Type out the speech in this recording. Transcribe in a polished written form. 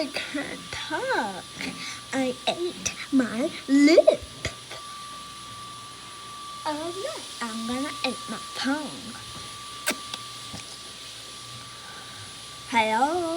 I can't talk. I ate my lip. Oh no, I'm gonna eat my tongue. Hello?